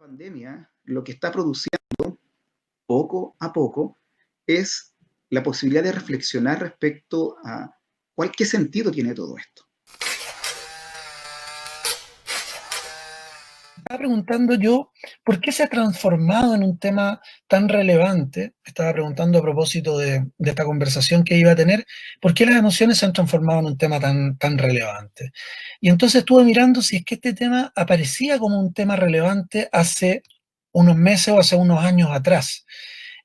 pandemia lo que está produciendo poco a poco es la posibilidad de reflexionar respecto a qué sentido tiene todo esto. Estaba preguntando yo, ¿por qué se ha transformado en un tema tan relevante? Estaba preguntando a propósito de esta conversación que iba a tener, ¿por qué las emociones se han transformado en un tema tan relevante? Y entonces estuve mirando si es que este tema aparecía como un tema relevante hace unos meses o hace unos años atrás.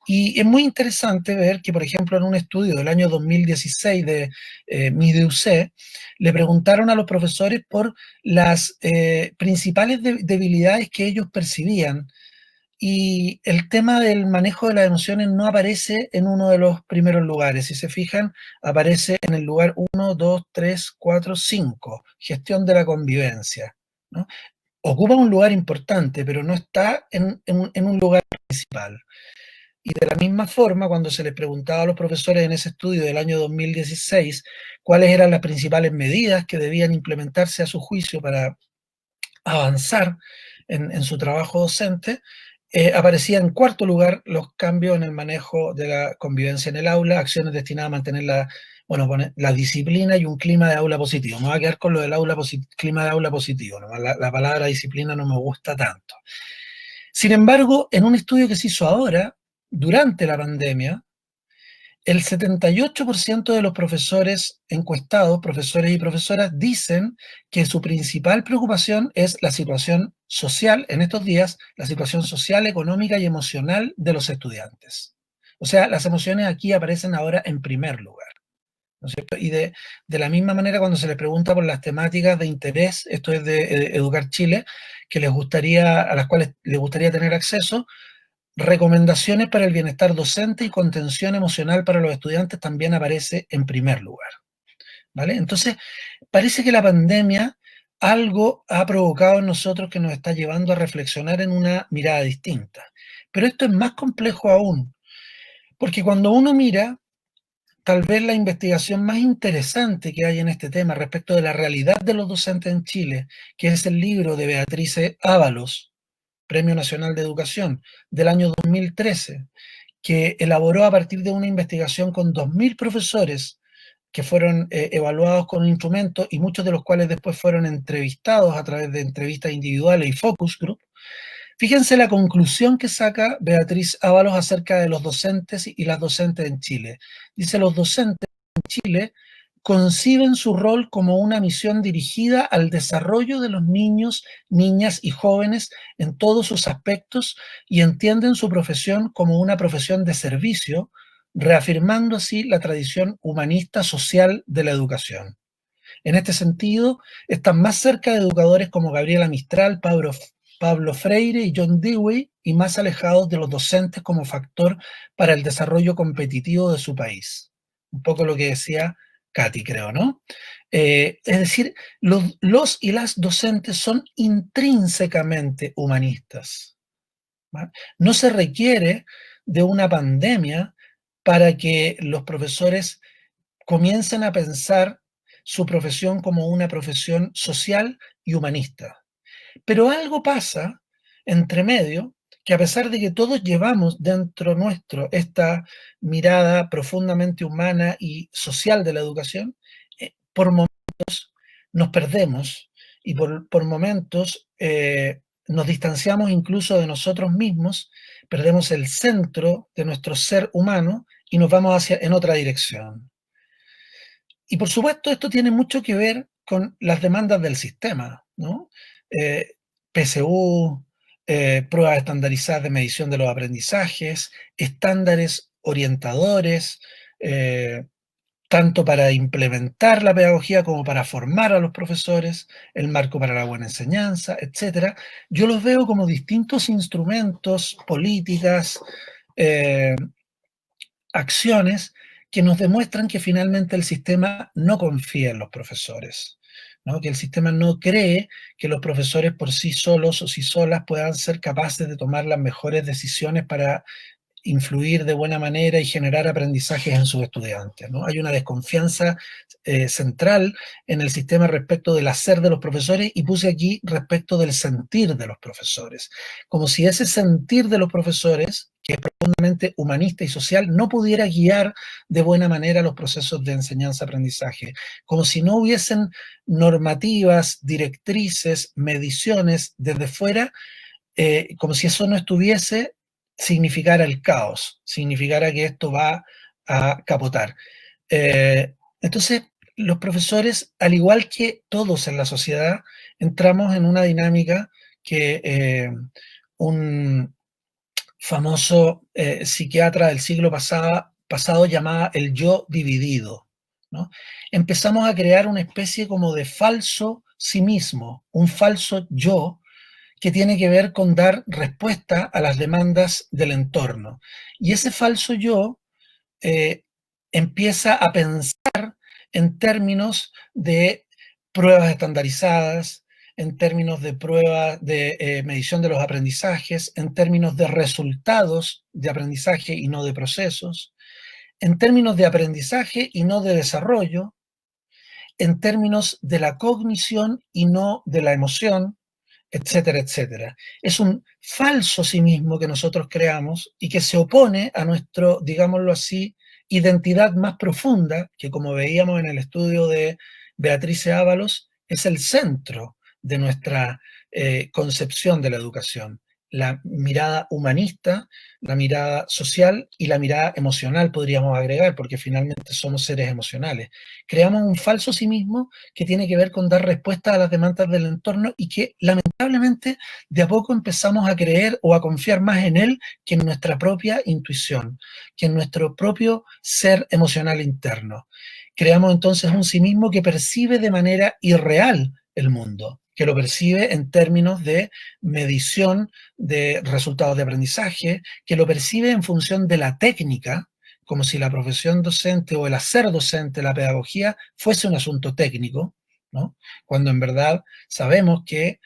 Y es muy interesante ver que, por ejemplo, en un estudio del año 2016 de MIDEUC, le preguntaron a los profesores por las principales debilidades que ellos percibían. Y el tema del manejo de las emociones no aparece en uno de los primeros lugares. Si se fijan, aparece en el lugar 1, 2, 3, 4, 5, gestión de la convivencia, ¿no? Ocupa un lugar importante, pero no está en un lugar principal. Y de la misma forma, cuando se les preguntaba a los profesores en ese estudio del año 2016 cuáles eran las principales medidas que debían implementarse a su juicio para avanzar en su trabajo docente, aparecía en cuarto lugar los cambios en el manejo de la convivencia en el aula, acciones destinadas a mantener la disciplina y un clima de aula positivo. Me voy a quedar con lo del clima de aula positivo, ¿no? La palabra disciplina no me gusta tanto. Sin embargo, en un estudio que se hizo ahora, durante la pandemia, el 78% de los profesores encuestados, profesores y profesoras, dicen que su principal preocupación es la situación social en estos días, la situación social, económica y emocional de los estudiantes. O sea, las emociones aquí aparecen ahora en primer lugar, ¿no es cierto? Y de la misma manera, cuando se les pregunta por las temáticas de interés, esto es de Educar Chile, a las cuales les gustaría tener acceso, recomendaciones para el bienestar docente y contención emocional para los estudiantes también aparece en primer lugar, ¿vale? Entonces, parece que la pandemia algo ha provocado en nosotros que nos está llevando a reflexionar en una mirada distinta. Pero esto es más complejo aún, porque cuando uno mira, tal vez la investigación más interesante que hay en este tema respecto de la realidad de los docentes en Chile, que es el libro de Beatriz Ábalos, Premio Nacional de Educación, del año 2013, que elaboró a partir de una investigación con 2.000 profesores que fueron evaluados con un instrumento y muchos de los cuales después fueron entrevistados a través de entrevistas individuales y focus group. Fíjense la conclusión que saca Beatriz Ábalos acerca de los docentes y las docentes en Chile. Dice, los docentes en Chile conciben su rol como una misión dirigida al desarrollo de los niños, niñas y jóvenes en todos sus aspectos y entienden su profesión como una profesión de servicio, reafirmando así la tradición humanista social de la educación. En este sentido, están más cerca de educadores como Gabriela Mistral, Pablo Freire y John Dewey, y más alejados de los docentes como factor para el desarrollo competitivo de su país. Un poco lo que decía Katy, creo, ¿no? Es decir, los y las docentes son intrínsecamente humanistas, ¿vale? No se requiere de una pandemia para que los profesores comiencen a pensar su profesión como una profesión social y humanista. Pero algo pasa entre medio, que a pesar de que todos llevamos dentro nuestro esta mirada profundamente humana y social de la educación, por momentos nos perdemos y por momentos nos distanciamos incluso de nosotros mismos, perdemos el centro de nuestro ser humano y nos vamos en otra dirección. Y por supuesto esto tiene mucho que ver con las demandas del sistema, ¿no? Eh, PSU, pruebas estandarizadas de medición de los aprendizajes, estándares orientadores, tanto para implementar la pedagogía como para formar a los profesores, el marco para la buena enseñanza, etcétera. Yo los veo como distintos instrumentos, políticas, acciones que nos demuestran que finalmente el sistema no confía en los profesores, ¿no? Que el sistema no cree que los profesores por sí solos o sí solas puedan ser capaces de tomar las mejores decisiones para influir de buena manera y generar aprendizajes en sus estudiantes, ¿no? Hay una desconfianza central en el sistema respecto del hacer de los profesores, y puse aquí respecto del sentir de los profesores, como si ese sentir de los profesores, que es profundamente humanista y social, no pudiera guiar de buena manera los procesos de enseñanza-aprendizaje, como si no hubiesen normativas, directrices, mediciones desde fuera, como si eso no estuviese, significara el caos, significara que esto va a capotar. Entonces, los profesores, al igual que todos en la sociedad, entramos en una dinámica que un famoso psiquiatra del siglo pasado llamaba el yo dividido, ¿no? Empezamos a crear una especie como de falso sí mismo, un falso yo, que tiene que ver con dar respuesta a las demandas del entorno. Y ese falso yo eh, empieza a pensar en términos de pruebas estandarizadas, en términos de pruebas de medición de los aprendizajes, en términos de resultados de aprendizaje y no de procesos, en términos de aprendizaje y no de desarrollo, en términos de la cognición y no de la emoción, etcétera, etcétera. Es un falso sí mismo que nosotros creamos y que se opone a nuestro, digámoslo así, identidad más profunda, que como veíamos en el estudio de Beatrice Ábalos, es el centro de nuestra concepción de la educación. La mirada humanista, la mirada social y la mirada emocional, podríamos agregar, porque finalmente somos seres emocionales. Creamos un falso sí mismo que tiene que ver con dar respuesta a las demandas del entorno y que lamentablemente de a poco empezamos a creer o a confiar más en él que en nuestra propia intuición, que en nuestro propio ser emocional interno. Creamos entonces un sí mismo que percibe de manera irreal el mundo, que lo percibe en términos de medición de resultados de aprendizaje, que lo percibe en función de la técnica, como si la profesión docente o el hacer docente, la pedagogía, fuese un asunto técnico, ¿no? Cuando en verdad sabemos que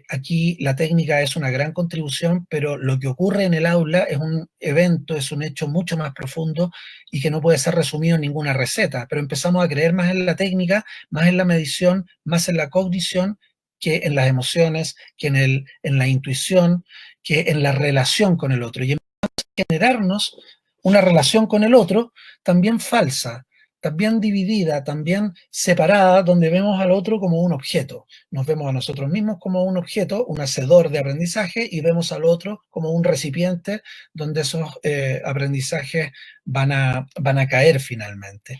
aquí la técnica es una gran contribución, pero lo que ocurre en el aula es un evento, es un hecho mucho más profundo y que no puede ser resumido en ninguna receta, pero empezamos a creer más en la técnica, más en la medición, más en la cognición, que en las emociones, que en la intuición, que en la relación con el otro. Y empezamos a generarnos una relación con el otro también falsa, también dividida, también separada, donde vemos al otro como un objeto. Nos vemos a nosotros mismos como un objeto, un hacedor de aprendizaje, y vemos al otro como un recipiente donde esos aprendizajes van a caer finalmente.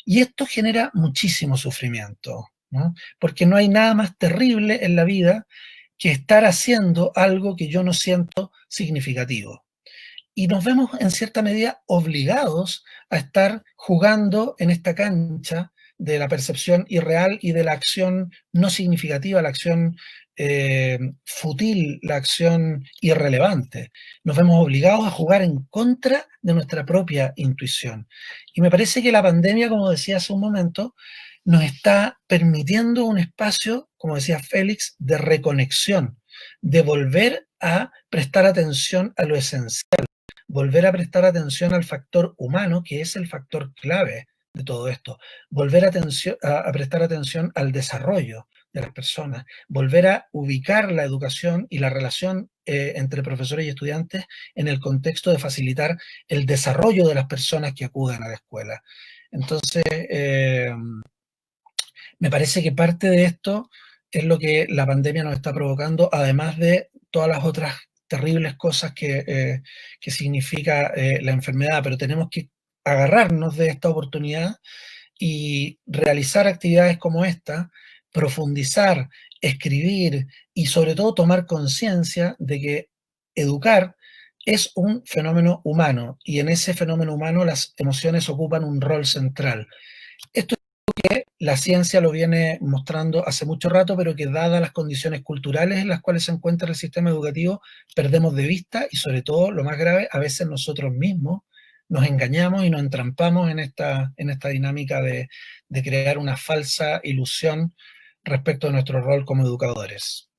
Y esto genera muchísimo sufrimiento, ¿no? Porque no hay nada más terrible en la vida que estar haciendo algo que yo no siento significativo. Y nos vemos en cierta medida obligados a estar jugando en esta cancha de la percepción irreal y de la acción no significativa, la acción fútil, la acción irrelevante. Nos vemos obligados a jugar en contra de nuestra propia intuición. Y me parece que la pandemia, como decía hace un momento, nos está permitiendo un espacio, como decía Félix, de reconexión, de volver a prestar atención a lo esencial, volver a prestar atención al factor humano, que es el factor clave de todo esto, volver a prestar atención al desarrollo de las personas, volver a ubicar la educación y la relación entre profesores y estudiantes en el contexto de facilitar el desarrollo de las personas que acudan a la escuela. Entonces, me parece que parte de esto es lo que la pandemia nos está provocando, además de todas las otras terribles cosas que significa la enfermedad, pero tenemos que agarrarnos de esta oportunidad y realizar actividades como esta, profundizar, escribir y sobre todo tomar conciencia de que educar es un fenómeno humano y en ese fenómeno humano las emociones ocupan un rol central. Esto la ciencia lo viene mostrando hace mucho rato, pero que dadas las condiciones culturales en las cuales se encuentra el sistema educativo, perdemos de vista y sobre todo, lo más grave, a veces nosotros mismos nos engañamos y nos entrampamos en esta dinámica de crear una falsa ilusión respecto de nuestro rol como educadores.